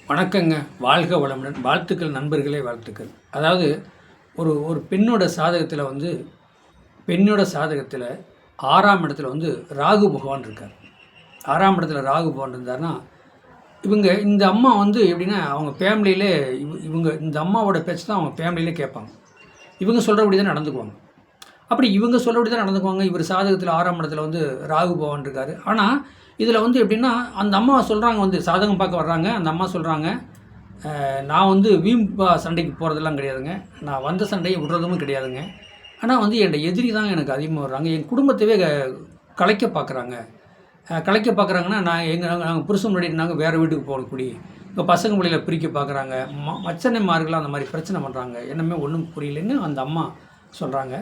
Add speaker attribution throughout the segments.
Speaker 1: வணக்கங்க. வாழ்க வளமுடன். வாழ்த்துக்கள் நண்பர்களே, வாழ்த்துக்கள். அதாவது ஒரு ஒரு பெண்ணோட சாதகத்தில் 6ஆம் இடத்துல ராகு பகவான் இருக்கார். 6ஆம் இடத்துல ராகு பகவான் இருந்தார்னா, இந்த அம்மா எப்படின்னா, அவங்க ஃபேமிலியிலே இவங்க இந்த அம்மாவோட பேச்சு தான் அவங்க ஃபேமிலியிலே கேட்பாங்க. இவங்க சொல்கிறபடி தான் நடந்துக்குவாங்க. அப்படி இவங்க சொல்கிறபடி தான் நடந்துக்குவாங்க. இவர் சாதகத்தில் 6ஆம் இடத்துல ராகு பகவான் இருக்கார். ஆனால் இதில் எப்படின்னா, அந்த அம்மா சொல்கிறாங்க, சாதகம் பார்க்க வர்றாங்க. அந்த அம்மா சொல்கிறாங்க, நான் வீம்பா சண்டைக்கு போகிறதெல்லாம் கிடையாதுங்க. நான் வந்த சண்டையை விடுறதும் கிடையாதுங்க. ஆனால் என்னோட எதிரி தாங்க எனக்கு அதிகமாக வர்றாங்க. என் குடும்பத்தவே கலைக்க பார்க்குறாங்கன்னா, நாங்கள் புருஷன் முன்னாடி நாங்கள் வேறு வீட்டுக்கு போகக்கூடிய எங்கள் பசங்க மொழியில் பிரிக்க பார்க்குறாங்க. மச்சனைமார்கள்லாம் அந்த மாதிரி பிரச்சனை பண்ணுறாங்க. என்னமே ஒன்றும் புரியலன்னு அந்த அம்மா சொல்கிறாங்க.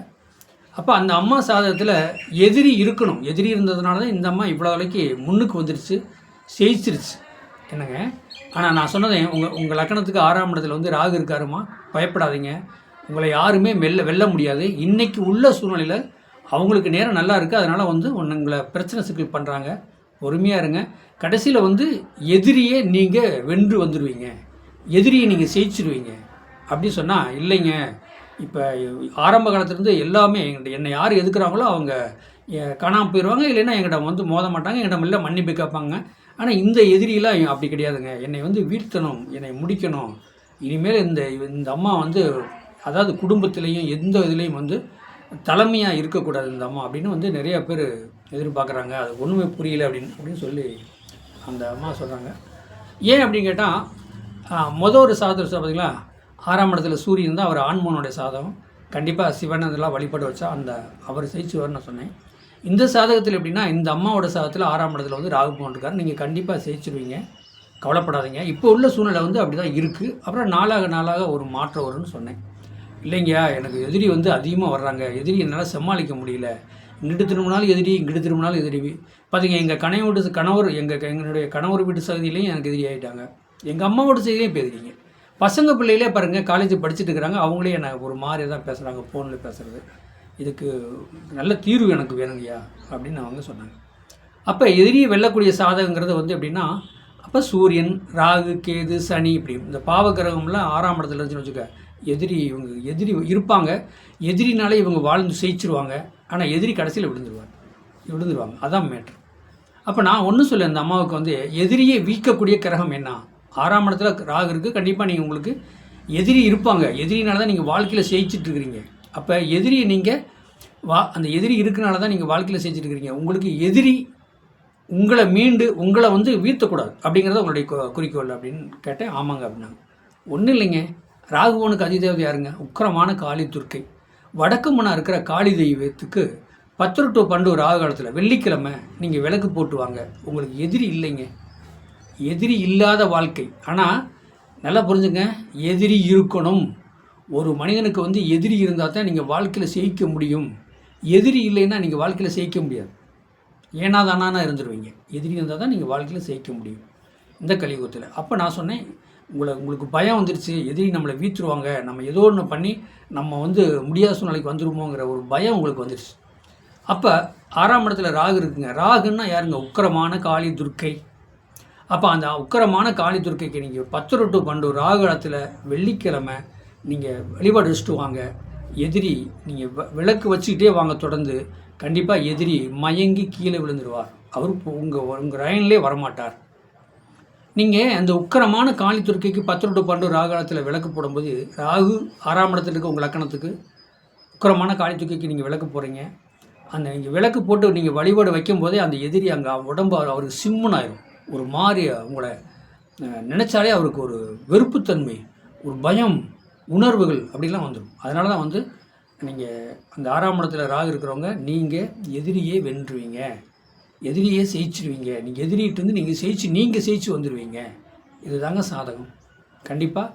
Speaker 1: அப்போ அந்த அம்மா சாதகத்தில் எதிரி இருக்கணும். எதிரி இருந்ததுனால தான் இந்த அம்மா இவ்வளோ வரைக்கு முன்னுக்கு வந்துடுச்சு, ஜெயிச்சிருச்சு. என்னங்க, ஆனால் நான் சொன்னதே உங்கள் லக்கணத்துக்கு 6ஆம் இடத்துல ராகு இருக்காருமா, பயப்படாதீங்க. உங்களை யாருமே வெல்ல முடியாது. இன்றைக்கி உள்ள சூழ்நிலையில் அவங்களுக்கு நேரம் நல்லா இருக்குது. அதனால் உங்களை பிரச்சனை சிக்கல் பண்ணுறாங்க. பொறுமையாக இருங்க. கடைசியில் எதிரியே நீங்கள் வென்று வந்துடுவீங்க, எதிரியை நீங்கள் ஜெயிச்சிடுவீங்க. அப்படி சொன்னால் இல்லைங்க, இப்போ ஆரம்ப காலத்துலேருந்து எல்லாமே என்னை யார் எதுக்குறாங்களோ அவங்க காணாமல் போயிடுவாங்க. இல்லைன்னா என்கிட்ட மோத மாட்டாங்க, என்கிட்ட இல்லை மன்னிப்பு கேட்பாங்க. ஆனால் இந்த எதிரியெலாம் அப்படி கிடையாதுங்க. என்னை வீழ்த்தணும், என்னை முடிக்கணும். இனிமேல் இந்த அம்மா அதாவது குடும்பத்திலையும் எந்த இதுலேயும் தலைமையாக இருக்கக்கூடாது இந்த அம்மா அப்படின்னு நிறையா பேர் எதிர்பார்க்குறாங்க. அது ஒன்றுமே புரியல அப்படின்னு சொல்லி அந்த அம்மா சொல்கிறாங்க. ஏன் அப்படின்னு கேட்டால், ஒரு சாதகம் பார்த்தீங்களா, 6ஆம் இடத்துல சூரியன் தான். அவர் ஆண்மனுடைய சாதகம். கண்டிப்பாக சிவன் இதெல்லாம் வழிபட்டு வச்சா அவர் ஜெயிச்சுவார்னு நான் சொன்னேன். இந்த சாதகத்தில் எப்படின்னா, இந்த அம்மாவோட சாதகத்தில் 6ஆம் இடத்துல ராகு பகவான் இருக்கார். நீங்கள் கண்டிப்பாக ஜெயிச்சிருவீங்க, கவலைப்படாதீங்க. இப்போ உள்ள சூழ்நிலை அப்படி தான் இருக்குது. அப்புறம் நாளாக ஒரு மாற்றம் வரும்னு சொன்னேன். இல்லைங்கய்யா, எனக்கு எதிரி அதிகமாக வர்றாங்க. எதிரி என்னால் சமாளிக்க முடியல. இங்கிட்டு திரும்பினாலும் எதிரி, இங்கிட்டு திரும்பினாலும் எதிரி. பார்த்தீங்க, எங்களுடைய கணவர் வீட்டு சகதியிலையும் எனக்கு எதிரி ஆகிட்டாங்க. எங்கள் அம்மாவோட சகதியிலையும் இப்போ எதிரிங்க. பசங்க பிள்ளைகளே பாருங்கள், காலேஜ் படிச்சுட்டு இருக்கிறாங்க. அவங்களே என்னை ஒரு மாதிரி தான் பேசுகிறாங்க, ஃபோனில் பேசுகிறது. இதுக்கு நல்ல தீர்வு எனக்கு வேணுங்கய்யா அப்படின்னு அவங்க சொன்னாங்க. அப்போ எதிரியை வெல்லக்கூடிய சாதகங்கிறது எப்படின்னா, அப்போ சூரியன், ராகு, கேது, சனி, இப்படி இந்த பாவகிரகம்லாம் 6ஆம் இடத்துல இருந்துச்சுன்னு வச்சுக்க, எதிரி இருப்பாங்க. எதிரினாலே இவங்க வாழ்ந்து ஜெயிச்சிருவாங்க. ஆனால் எதிரி கடைசியில் விழுந்துருவாங்க. அதான் மேட்ரு. அப்போ நான் ஒன்றும் சொல்ல, இந்த அம்மாவுக்கு எதிரியை வீக்கக்கூடிய கிரகம் என்ன? 6ஆம் இடத்துல ராகு இருக்குது. கண்டிப்பாக உங்களுக்கு எதிரி இருப்பாங்க. எதிரினால தான் நீங்கள் வாழ்க்கையில் ஜெயிச்சிட்ருக்கிறீங்க. அப்போ எதிரியை நீங்கள் அந்த எதிரி இருக்கனால தான் நீங்கள் வாழ்க்கையில் ஜெயிச்சிட்ருக்கிறீங்க. உங்களுக்கு எதிரி உங்களை வீழ்த்தக்கூடாது அப்படிங்கிறத உங்களுடைய குறிக்கோள் அப்படின்னு கேட்டேன். ஆமாங்க அப்படின்னாங்க. ஒன்றும் இல்லைங்க, ராகுவனுக்கு அதிதேவதை யாருங்க? உக்கிரமான காளி துர்க்கை. வடக்கு மனா இருக்கிற காளி தெய்வத்துக்கு 10 to 12 ராகு காலத்தில் வெள்ளிக்கிழமை நீங்கள் விளக்கு போட்டு வாங்க. உங்களுக்கு எதிரி இல்லைங்க, எதிரி இல்லாத வாழ்க்கை. ஆனால் நல்லா புரிஞ்சுங்க, எதிரி இருக்கணும். ஒரு மனிதனுக்கு எதிரி இருந்தால் தான் நீங்கள் வாழ்க்கையில் ஜெயிக்க முடியும். எதிரி இல்லைன்னா நீங்கள் வாழ்க்கையில் ஜெயிக்க முடியாது. ஏனாதானா இருந்துருவீங்க. எதிரி இருந்தால் தான் நீங்கள் வாழ்க்கையில் ஜெயிக்க முடியும் இந்த கலியுகத்தில். அப்போ நான் சொன்னேன், உங்களுக்கு பயம் வந்துருச்சு, எதிரி நம்மளை வீழ்த்துருவாங்க, நம்ம ஏதோ ஒன்று பண்ணி நம்ம முடியாத சூழ்நிலைக்கு வந்துருமோங்கிற ஒரு பயம் உங்களுக்கு வந்துருச்சு. அப்போ 6ஆம் இடத்துல ராகு இருக்குங்க. ராகுன்னா யாருங்க? உக்கிரமான காளி துர்க்கை. அப்போ அந்த உக்கிரமான காளி துர்க்கைக்கு நீங்கள் 10 to 12 ராகு காலத்தில் வெள்ளிக்கிழமை நீங்கள் வழிபாடு வச்சுட்டு வாங்க. எதிரி நீங்கள் விளக்கு வச்சுக்கிட்டே வாங்க தொடர்ந்து. கண்டிப்பாக எதிரி மயங்கி கீழே விழுந்துருவார். அவர் உங்கள் ரயன்லேயே வரமாட்டார். நீங்கள் அந்த உக்கிரமான காளி துர்க்கைக்கு 10 to 12 ராகு காலத்தில் விளக்கு போடும்போது, ராகு 6ஆம் இடத்துல இருக்க உங்கள் லக்கணத்துக்கு உக்கிரமான காளி துர்க்கைக்கு நீங்கள் விளக்கு போடுறீங்க. அந்த நீங்கள் விளக்கு போட்டு நீங்கள் வழிபாடு வைக்கும்போதே அந்த எதிரி அங்கே உடம்பு அவருக்கு சிம்முனாயிரும். ஒரு மாதிரி உங்களை நினச்சாலே அவருக்கு ஒரு வெறுப்புத்தன்மை, ஒரு பயம், உணர்வுகள் அப்படிலாம் வந்துடும். அதனால தான் நீங்கள் அந்த 6ஆம் இடத்துல ராகு இருக்கிறவங்க, நீங்கள் எதிரியே வென்றுவீங்க, எதிரியே ஜெயிச்சிருவீங்க. நீங்கள் எதிரிகிட்டேருந்து நீங்கள் ஜெயிச்சு வந்துடுவீங்க. இது தாங்க சாதகம். கண்டிப்பாக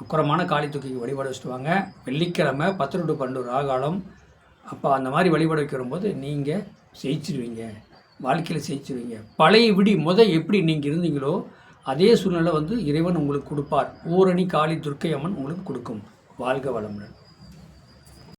Speaker 1: உக்கிரமான காளி தூக்கிக்கு வழிபாடு வச்சுட்டு வாங்க. வெள்ளிக்கிழமை 10 to 12 ராகாலம். அப்போ அந்த மாதிரி வழிபாடு வைக்கிறம்போது நீங்கள் ஜெயிச்சிருவீங்க, வாழ்க்கையில் ஜெயிச்சிருவீங்க. பழைய எப்படி நீங்கள் இருந்தீங்களோ அதே சூழ்நிலை இறைவன் உங்களுக்கு கொடுப்பார். ஊரணி காளி துர்க்கை அம்மன் உங்களுக்கு கொடுக்கும். வாழ்க வளமுடன்.